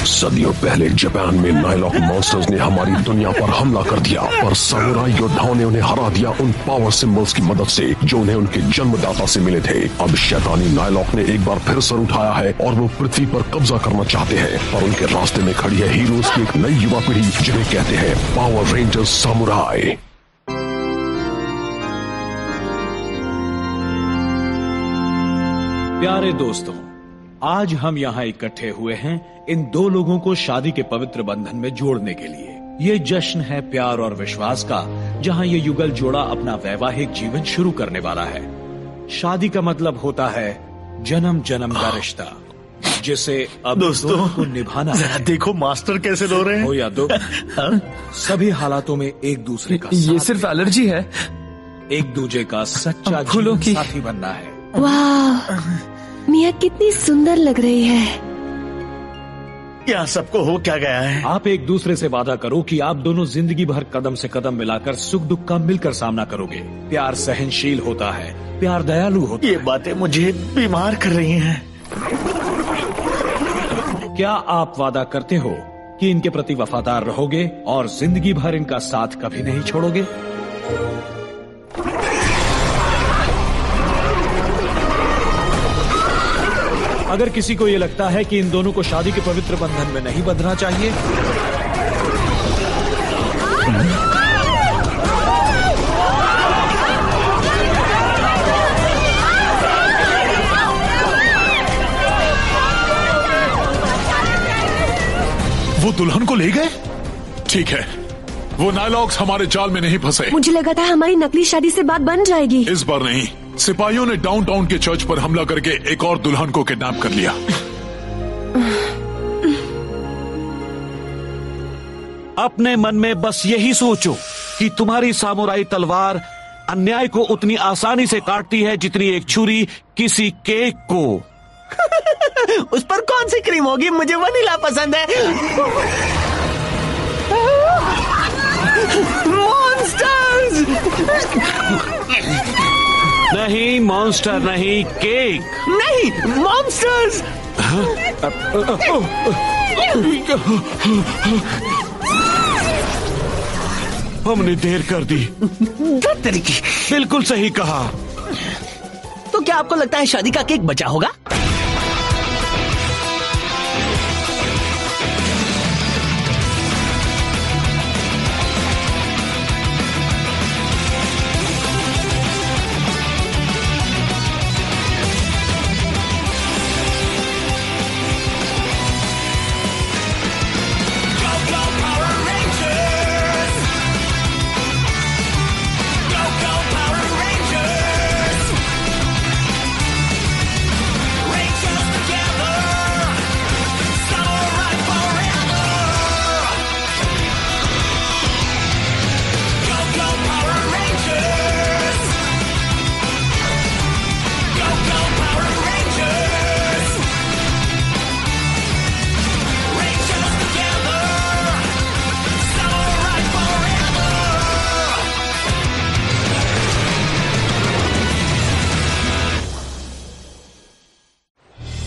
सदियों पहले जापान में नाइलॉक मॉन्स्टर्स ने हमारी दुनिया पर हमला कर दिया, पर सामुराई योद्धाओं ने उन्हें हरा दिया उन पावर सिंबल्स की मदद से जो उन्हें उनके जन्मदाता से मिले थे। अब शैतानी नाइलॉक ने एक बार फिर सर उठाया है और वो पृथ्वी पर कब्जा करना चाहते हैं, पर उनके रास्ते में खड़ी है हीरोज की एक नई युवा पीढ़ी जिन्हें कहते हैं पावर रेंजर्स सामुराई। प्यारे दोस्तों, आज हम यहाँ इकट्ठे हुए हैं इन दो लोगों को शादी के पवित्र बंधन में जोड़ने के लिए। ये जश्न है प्यार और विश्वास का, जहाँ ये युगल जोड़ा अपना वैवाहिक जीवन शुरू करने वाला है। शादी का मतलब होता है जन्म जन्म का रिश्ता, जिसे अब दोस्तों को निभाना है। देखो मास्टर कैसे रो रहे हैं। हो या दुख, सभी हालातों में एक दूसरे का ये सिर्फ एलर्जी है। एक दूसरे का सच्चा जीवन साथी बनना है। वाह, मिया कितनी सुंदर लग रही है। यहाँ सबको हो क्या गया है? आप एक दूसरे से वादा करो कि आप दोनों जिंदगी भर कदम से कदम मिलाकर सुख दुख का मिलकर सामना करोगे। प्यार सहनशील होता है, प्यार दयालु होता है। ये बातें मुझे बीमार कर रही हैं। क्या आप वादा करते हो कि इनके प्रति वफादार रहोगे और जिंदगी भर इनका साथ कभी नहीं छोड़ोगे? अगर किसी को ये लगता है कि इन दोनों को शादी के पवित्र बंधन में नहीं बंधना चाहिए, वो दुल्हन को ले गए? ठीक है, वो नाइलॉक्स हमारे जाल में नहीं फंसे। मुझे लगा था हमारी नकली शादी से बात बन जाएगी। इस बार नहीं। सिपाहियों ने डाउनटाउन के चर्च पर हमला करके एक और दुल्हन को किडनैप कर लिया। अपने मन में बस यही सोचो कि तुम्हारी सामुराई तलवार अन्याय को उतनी आसानी से काटती है जितनी एक छुरी किसी केक को। उस पर कौन सी क्रीम होगी? मुझे वनीला पसंद है। मॉन्स्टर्स! नहीं मॉन्स्टर नहीं, केक नहीं, मॉन्स्टर्स! हमने देर कर दी। तरीके। बिल्कुल सही कहा। तो क्या आपको लगता है शादी का केक बचा होगा?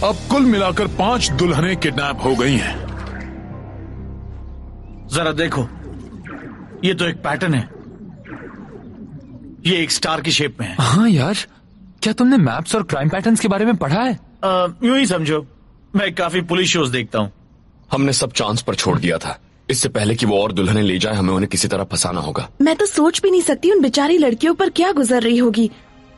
अब कुल मिलाकर 5 दुल्हनें किडनैप हो गई हैं। जरा देखो, ये तो एक पैटर्न है। ये एक स्टार की शेप में है। हाँ यार, क्या तुमने मैप्स और क्राइम पैटर्न्स के बारे में पढ़ा है? यूं ही समझो, मैं काफी पुलिस शोज देखता हूँ। हमने सब चांस पर छोड़ दिया था। इससे पहले कि वो और दुल्हनें ले जाए, हमें उन्हें किसी तरह फंसाना होगा। मैं तो सोच भी नहीं सकती उन बेचारी लड़कियों पर क्या गुजर रही होगी।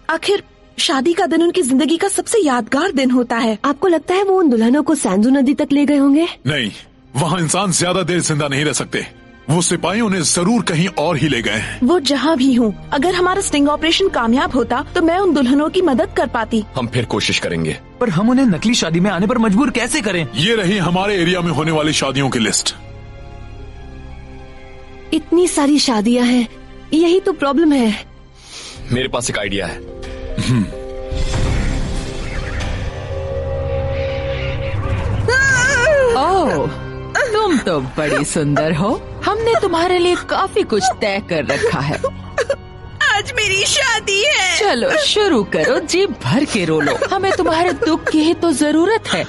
आखिर शादी का दिन उनकी जिंदगी का सबसे यादगार दिन होता है। आपको लगता है वो उन दुल्हनों को सैंजू नदी तक ले गए होंगे? नहीं, वहाँ इंसान ज्यादा देर जिंदा नहीं रह सकते। वो सिपाही उन्हें जरूर कहीं और ही ले गए हैं। वो जहाँ भी हूँ, अगर हमारा स्टिंग ऑपरेशन कामयाब होता तो मैं उन दुल्हनों की मदद कर पाती। हम फिर कोशिश करेंगे। पर हम उन्हें नकली शादी में आने पर मजबूर कैसे करें? ये रही हमारे एरिया में होने वाली शादियों की लिस्ट। इतनी सारी शादियाँ हैं, यही तो प्रॉब्लम है। मेरे पास एक आइडिया है। ओह, तुम तो बड़ी सुंदर हो। हमने तुम्हारे लिए काफी कुछ तय कर रखा है। आज मेरी शादी है। चलो शुरू करो, जी भर के रो लो। हमें तुम्हारे दुख की ही तो जरूरत है।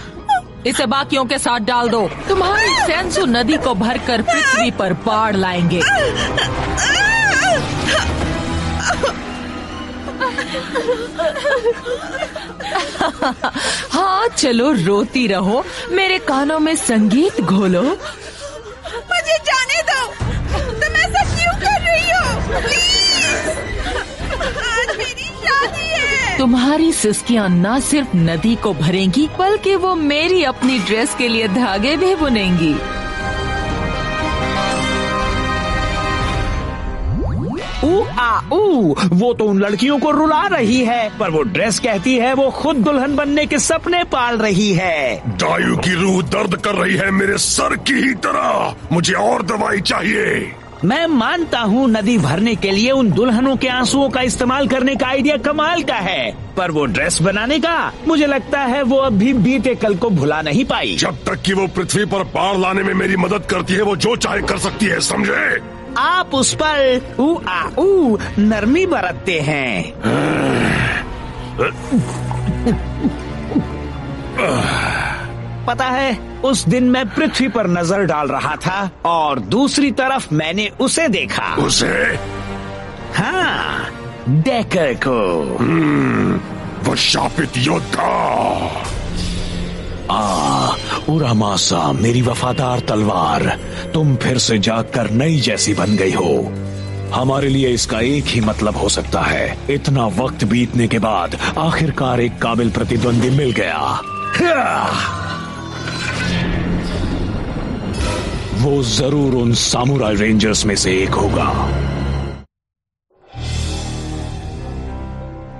इसे बाकियों के साथ डाल दो। तुम्हारी सेंसु नदी को भरकर पृथ्वी पर बाढ़ लाएंगे। हाँ चलो रोती रहो, मेरे कानों में संगीत घोलो। मुझे जाने दो, तुम ऐसा क्यों कर रही हो? प्लीज, आज मेरी शादी है। तुम्हारी सिसकियां न सिर्फ नदी को भरेंगी बल्कि वो मेरी अपनी ड्रेस के लिए धागे भी बुनेंगी। वो तो उन लड़कियों को रुला रही है, पर वो ड्रेस कहती है वो खुद दुल्हन बनने के सपने पाल रही है। डायू की रूह दर्द कर रही है मेरे सर की ही तरह। मुझे और दवाई चाहिए। मैं मानता हूँ नदी भरने के लिए उन दुल्हनों के आंसुओं का इस्तेमाल करने का आइडिया कमाल का है, पर वो ड्रेस बनाने का मुझे लगता है वो अभी बीते कल को भुला नहीं पाई। जब तक कि वो पृथ्वी पर पार लाने में मेरी मदद करती है, वो जो चाहे कर सकती है, समझे? आप उस पर नरमी बरतते हैं। पता है, उस दिन मैं पृथ्वी पर नजर डाल रहा था और दूसरी तरफ मैंने उसे देखा। उसे? हाँ, डेकर को। वो शापित योद्धा। उरामासा, मेरी वफादार तलवार, तुम फिर से जागकर नई जैसी बन गई हो। हमारे लिए इसका एक ही मतलब हो सकता है, इतना वक्त बीतने के बाद आखिरकार एक काबिल प्रतिद्वंदी मिल गया। वो जरूर उन सामुराई रेंजर्स में से एक होगा।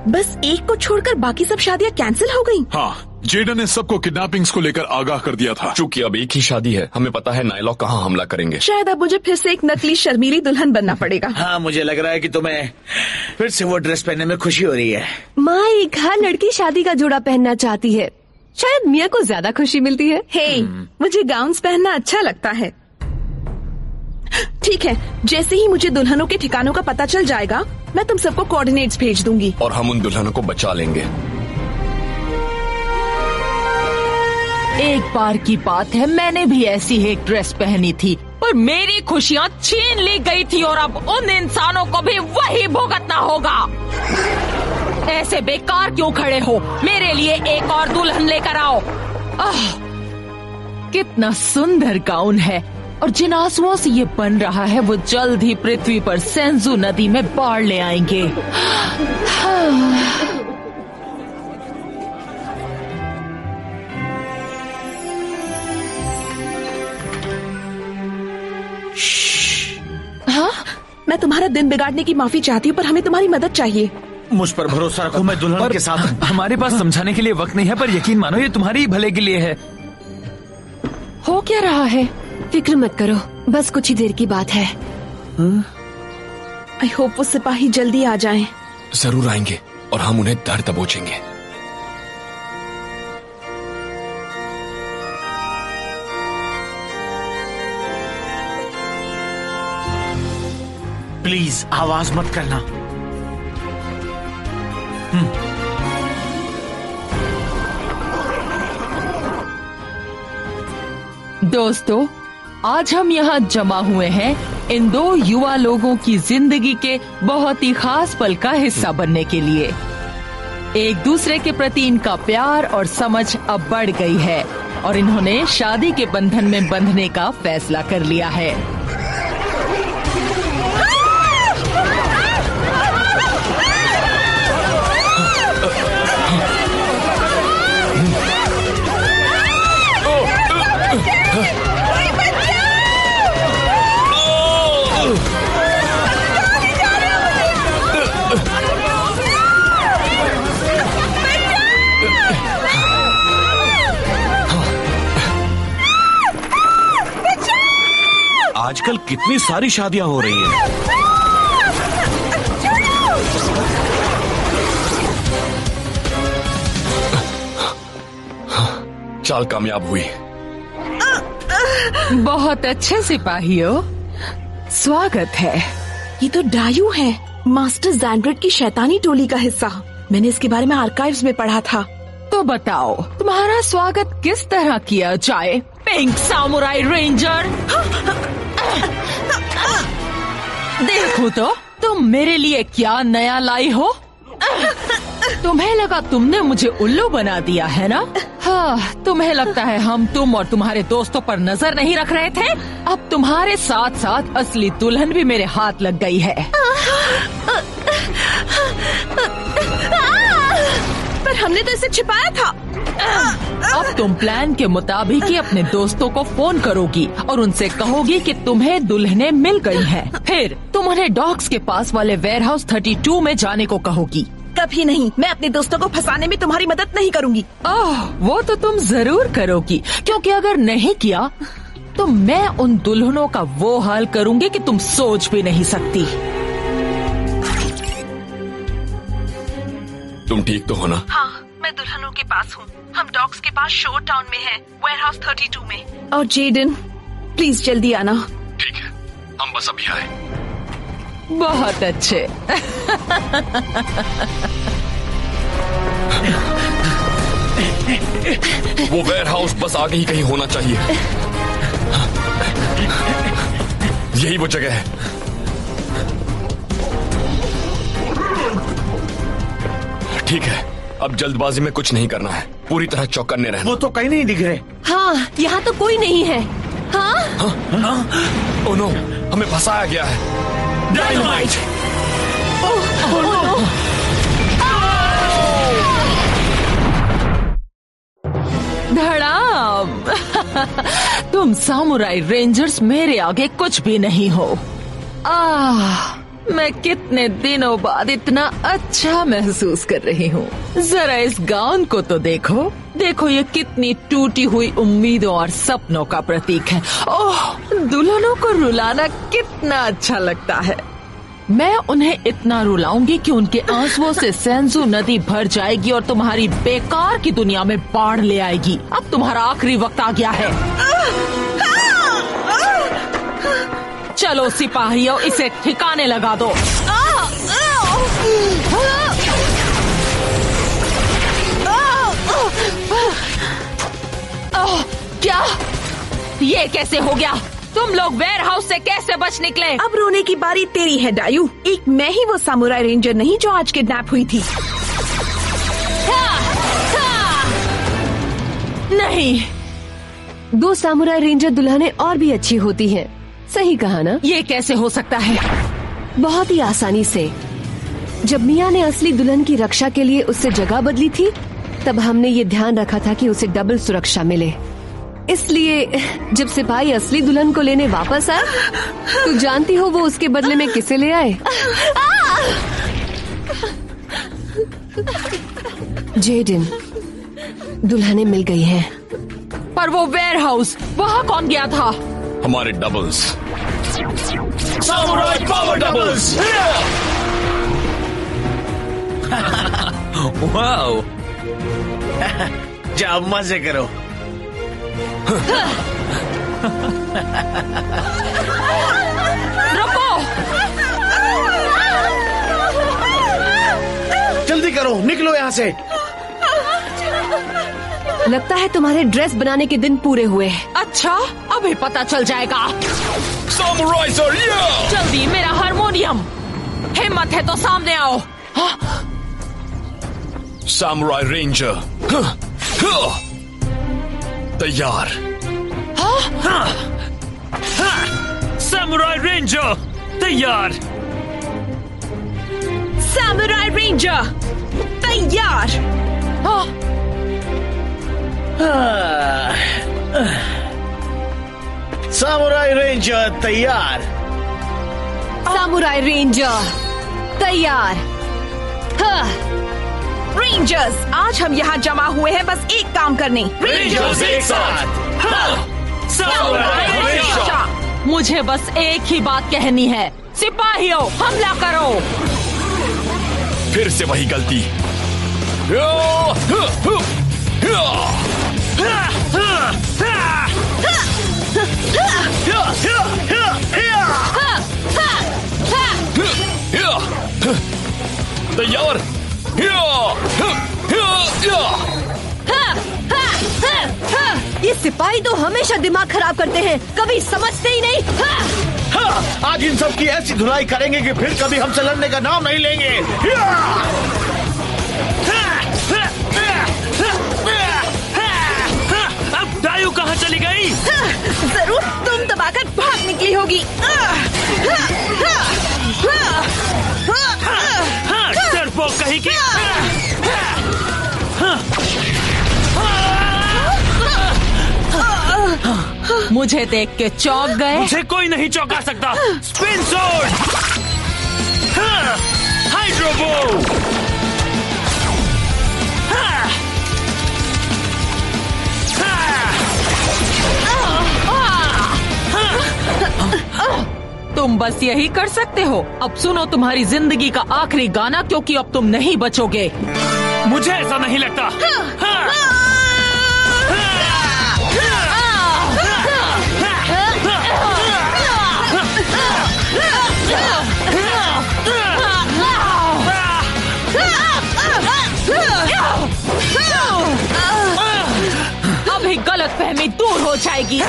बस एक को छोड़कर बाकी सब शादियां कैंसिल हो गई। हाँ, जेडन ने सबको किडनैपिंग्स को लेकर आगाह कर दिया था। चूंकि अब एक ही शादी है, हमें पता है नाइलॉक कहाँ हमला करेंगे। शायद अब मुझे फिर से एक नकली शर्मीली दुल्हन बनना पड़ेगा। हाँ, मुझे लग रहा है कि तुम्हें फिर से वो ड्रेस पहनने में खुशी हो रही है। माइक, हर लड़की शादी का जोड़ा पहनना चाहती है। शायद मिया को ज्यादा खुशी मिलती है। हे, मुझे गाउन्स पहनना अच्छा लगता है। ठीक है, जैसे ही मुझे दुल्हनों के ठिकानों का पता चल जाएगा, मैं तुम सबको कोऑर्डिनेट्स भेज दूंगी और हम उन दुल्हनों को बचा लेंगे। एक बार की बात है, मैंने भी ऐसी एक ड्रेस पहनी थी, पर मेरी खुशियाँ छीन ली गई थी और अब उन इंसानों को भी वही भुगतना होगा। ऐसे बेकार क्यों खड़े हो? मेरे लिए एक और दुल्हन लेकर आओ। कितना सुंदर गाउन है, और जिन आंसुओं से ये बन रहा है वो जल्द ही पृथ्वी पर सेंजू नदी में बाढ़ ले आएंगे। हाँ, मैं तुम्हारा दिन बिगाड़ने की माफी चाहती हूँ, पर हमें तुम्हारी मदद चाहिए। मुझ पर भरोसा रखो, मैं दुल्हन के साथ। हमारे पास समझाने के लिए वक्त नहीं है, पर यकीन मानो ये तुम्हारे ही भले के लिए है। हो क्या रहा है? फिक्र मत करो, बस कुछ ही देर की बात है। आई होप वो सिपाही जल्दी आ जाएं। जरूर आएंगे और हम उन्हें धर दबोचेंगे। प्लीज आवाज मत करना। दोस्तों, आज हम यहाँ जमा हुए हैं इन दो युवा लोगों की जिंदगी के बहुत ही खास पल का हिस्सा बनने के लिए। एक दूसरे के प्रति इनका प्यार और समझ अब बढ़ गई है और इन्होंने शादी के बंधन में बंधने का फैसला कर लिया है। आजकल कितनी सारी शादियां हो रही हैं। चाल कामयाब हुई। बहुत अच्छे सिपाहियों, स्वागत है। ये तो डायू है, मास्टर जैंड्रेड की शैतानी टोली का हिस्सा। मैंने इसके बारे में आर्काइव्स में पढ़ा था। तो बताओ तुम्हारा स्वागत किस तरह किया जाए, पिंक सामुराई रेंजर? देखो तो तुम मेरे लिए क्या नया लाई हो। तुम्हें लगा तुमने मुझे उल्लू बना दिया है ना? हाँ, तुम्हें लगता है हम तुम और तुम्हारे दोस्तों पर नजर नहीं रख रहे थे? अब तुम्हारे साथ साथ असली दुल्हन भी मेरे हाथ लग गई है। पर हमने तो इसे छिपाया था। अब तुम प्लान के मुताबिक ही अपने दोस्तों को फोन करोगी और उनसे कहोगी कि तुम्हें दुल्हनें मिल गई हैं। फिर तुम उन्हें डॉग्स के पास वाले वेयरहाउस 32 में जाने को कहोगी। कभी नहीं, मैं अपने दोस्तों को फंसाने में तुम्हारी मदद नहीं करूंगी। ओह, वो तो तुम जरूर करोगी, क्योंकि अगर नहीं किया तो मैं उन दुल्हनों का वो हाल करूंगी कि तुम सोच भी नहीं सकती। तुम ठीक तो हो ना? हाँ, मैं दुल्हनों के पास हूँ। हम डॉग्स के पास शोर टाउन में हैं, वेयरहाउस 32 में। और जेडन, प्लीज जल्दी आना। ठीक है, हम बस अभी आए। बहुत अच्छे। वो वेयरहाउस बस आगे ही कहीं होना चाहिए। यही वो जगह है। ठीक है, अब जल्दबाजी में कुछ नहीं करना है, पूरी तरह चौकन्ने रहना। वो तो कहीं नहीं दिख रहे। हाँ, यहाँ तो कोई नहीं है। हाँ? ओह नो, हमें फंसाया गया है। डायनामाइट! धड़ाम! तुम सामुराई रेंजर्स मेरे आगे कुछ भी नहीं हो। मैं कितने दिनों बाद इतना अच्छा महसूस कर रही हूँ। जरा इस गाउन को तो देखो, देखो ये कितनी टूटी हुई उम्मीदों और सपनों का प्रतीक है। ओह, दुल्हनों को रुलाना कितना अच्छा लगता है। मैं उन्हें इतना रुलाऊंगी कि उनके आंसुओं से सेंजू नदी भर जाएगी और तुम्हारी बेकार की दुनिया में बाढ़ ले आएगी। अब तुम्हारा आखिरी वक्त आ गया है। चलो सिपाहियों, इसे ठिकाने लगा दो। क्या? ये कैसे हो गया? तुम लोग वेयरहाउस से कैसे बच निकले? अब रोने की बारी तेरी है डायू। एक मैं ही वो सामुराई रेंजर नहीं जो आज किडनैप हुई थी। नहीं, 2 सामुराई रेंजर दुल्हनें और भी अच्छी होती हैं। सही कहा ना? ये कैसे हो सकता है? बहुत ही आसानी से। जब मिया ने असली दुल्हन की रक्षा के लिए उससे जगह बदली थी, तब हमने ये ध्यान रखा था कि उसे डबल सुरक्षा मिले। इसलिए जब सिपाही असली दुल्हन को लेने वापस आए, तो जानती हो वो उसके बदले में किसे ले आए? जेडन, दुल्हनें मिल गई हैं। पर वो वेयरहाउस, वहाँ कौन गया था? हमारे doubles. Samurai power doubles! Wow! जाओ मजे करो। रुको! जल्दी करो, निकलो यहाँ से। लगता है तुम्हारे ड्रेस बनाने के दिन पूरे हुए। अच्छा, अभी पता चल जाएगा। सामुराई सर, जल्दी, मेरा हारमोनियम। हिम्मत है तो सामने आओ। सामुराई रेंजर तैयार। सामुराई रेंजर तैयार। सामुराई रेंजर तैयार। सामुराई रेंजर तैयार। सामुराई रेंजर तैयार। रेंजर्स, आज हम यहाँ जमा हुए हैं बस एक काम करने। रेंजर्स एक साथ। Samurai ranger. मुझे बस एक ही बात कहनी है, सिपाहियों हमला करो। फिर से वही गलती। तैयार। ये सिपाही तो हमेशा दिमाग खराब करते हैं, कभी समझते ही नहीं। आज इन सब की ऐसी धुलाई करेंगे कि फिर कभी हमसे लड़ने का नाम नहीं लेंगे। अब डायू कहाँ चली गई? जरूर तुम दबाकर भाग निकली होगी। डरपोक कहीं की। मुझे देख के चौंक गए? मुझे कोई नहीं चौंका सकता। स्पिन सोर्ड, हाइड्रोबो, तुम बस यही कर सकते हो। अब सुनो तुम्हारी जिंदगी का आखिरी गाना, क्योंकि अब तुम नहीं बचोगे। मुझे ऐसा नहीं लगता। अभी गलतफहमी दूर हो जाएगी।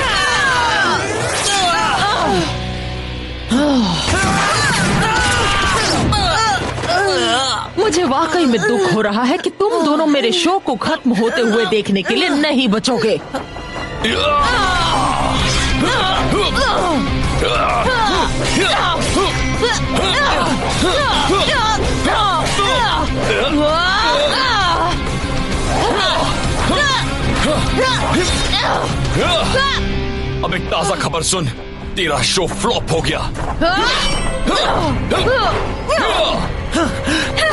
मुझे वाकई में दुख हो रहा है कि तुम दोनों मेरे शो को खत्म होते हुए देखने के लिए नहीं बचोगे। अब एक ताजा खबर सुन, तेरा शो फ्लॉप हो गया।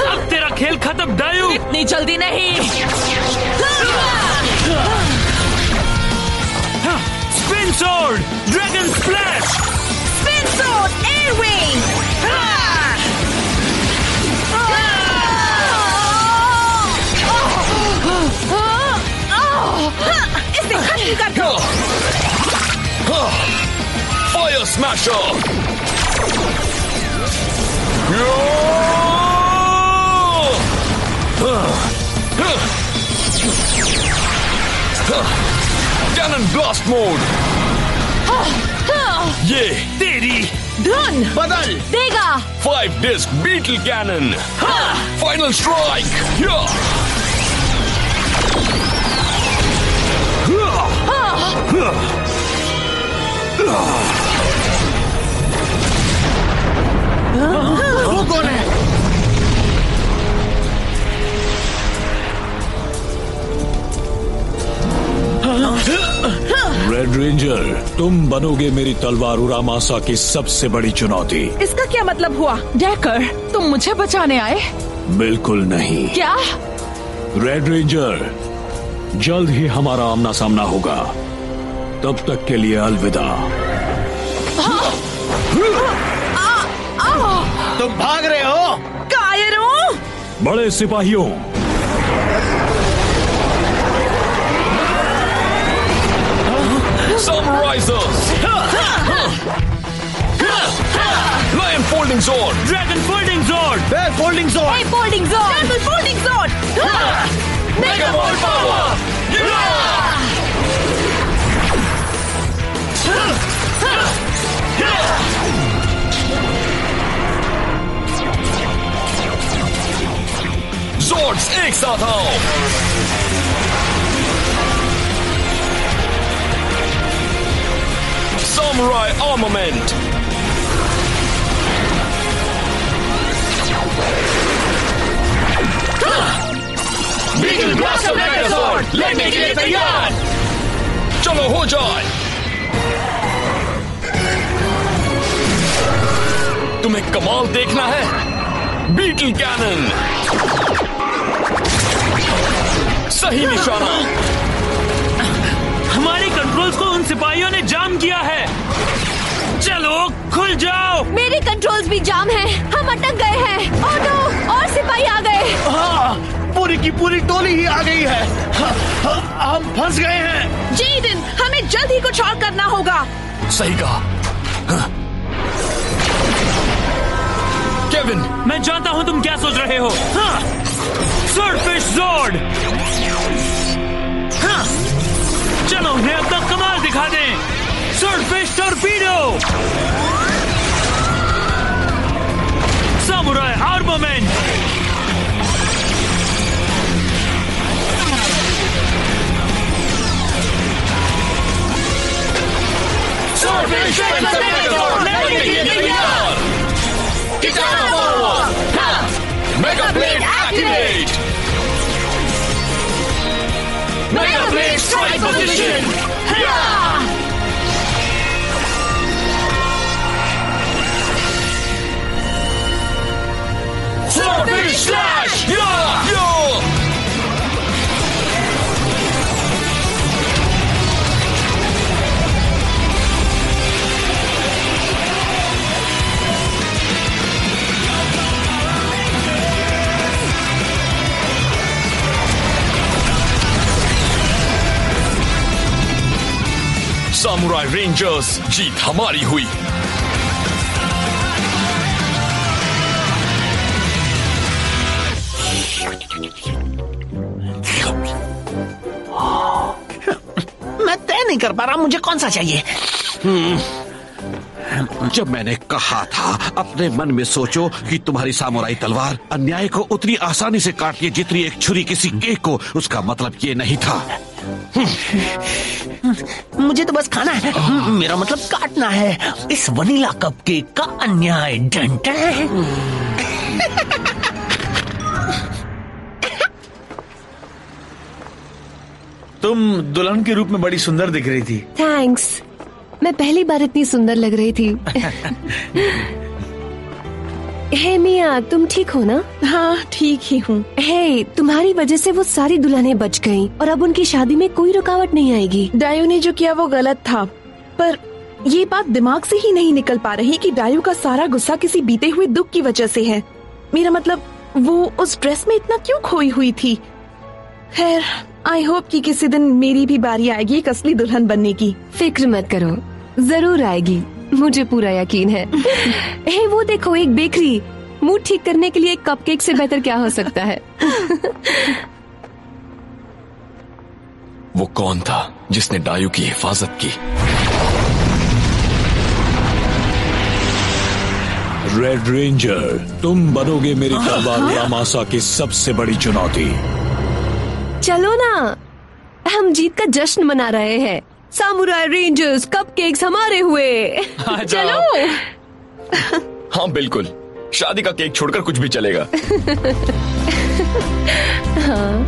अब तेरा खेल खत्म डायू। इतनी जल्दी नहीं। Spin sword, dragon splash, spin sword, air wing. इसे खत्म कर दो। Fire smasher, cannon blast mode. ये तेरी धुन बदल देगा। 5 disc beetle cannon, final strike. वो कौन है? रेड रेंजर, तुम बनोगे मेरी तलवार उरामासा की सबसे बड़ी चुनौती। इसका क्या मतलब हुआ? डेकर, तुम मुझे बचाने आए? बिल्कुल नहीं। क्या? रेड रेंजर, जल्द ही हमारा आमना सामना होगा। तब तक के लिए अलविदा। तुम भाग रहे हो? कायरों! बड़े सिपाहियों, Sunrisers, Lion Folding Sword, dragon folding sword, bear folding sword, Hey, folding sword! Double folding sword! Mega Ball Power. Zords एक साथ आओ। Samurai Armament, Beetle Blaster Megazord, लेने के लिए तैयार। चलो हो जाए। तुम्हें कमाल देखना है? बीटल कैनन, सही निशाना। हमारे कंट्रोल्स को उन सिपाहियों ने जाम किया है। चलो खुल जाओ। मेरे कंट्रोल्स भी जाम हैं। हम अटक गए हैं। ओह नो, और सिपाही आ गए। हाँ, पूरी की पूरी टोली ही आ गई है। हम फंस गए हैं। जेडन, हमें जल्द ही कुछ और करना होगा। सही कहा। केविन, मैं जानता हूँ तुम क्या सोच रहे हो। हाँ, स्वॉर्डफिश ज़ोर्ड। हाँ, चलो उन्हें अपना कमाल दिखा दें। Swordfish torpedo, samurai armament, swordfish megazord लड़ने के लिए तैयार। किटारा forward, mega blade activate, mega blade strike position. Swordfish slash, samurai rangers, जीत हमारी हुई। मैं तय नहीं कर पा रहा मुझे कौन सा चाहिए। जब मैंने कहा था अपने मन में सोचो कि तुम्हारी सामुराई तलवार अन्याय को उतनी आसानी से काटती है जितनी एक छुरी किसी केक को, उसका मतलब ये नहीं था। मुझे तो बस खाना है, मेरा मतलब काटना है इस वनीला कपकेक का अन्याय। तुम दुल्हन के रूप में बड़ी सुंदर दिख रही थी। थैंक्स, मैं पहली बार इतनी सुंदर लग रही थी। हे मिया, तुम ठीक हो ना? हाँ ठीक ही हूँ। हे, तुम्हारी वजह से वो सारी दुल्हनें बच गईं और अब उनकी शादी में कोई रुकावट नहीं आएगी। डायू ने जो किया वो गलत था, पर ये बात दिमाग से ही नहीं निकल पा रही कि डायू का सारा गुस्सा किसी बीते हुए दुख की वजह से है। मेरा मतलब वो उस ड्रेस में इतना क्यों खोई हुई थी। खैर, आई होप कि किसी दिन मेरी भी बारी आएगी एक असली दुल्हन बनने की। फिक्र मत करो, जरूर आएगी, मुझे पूरा यकीन है। हे, वो देखो एक बेकरी। मूड ठीक करने के लिए एक कपकेक से बेहतर क्या हो सकता है। वो कौन था जिसने डायू की हिफाजत की? रेड रेंजर, तुम बनोगे मेरी तलवार यामासा की सबसे बड़ी चुनौती। चलो ना, हम जीत का जश्न मना रहे हैं। सामुराई रेंजर्स, कपकेक्स हमारे हुए। चलो। हाँ बिल्कुल, शादी का केक छोड़कर कुछ भी चलेगा। हाँ।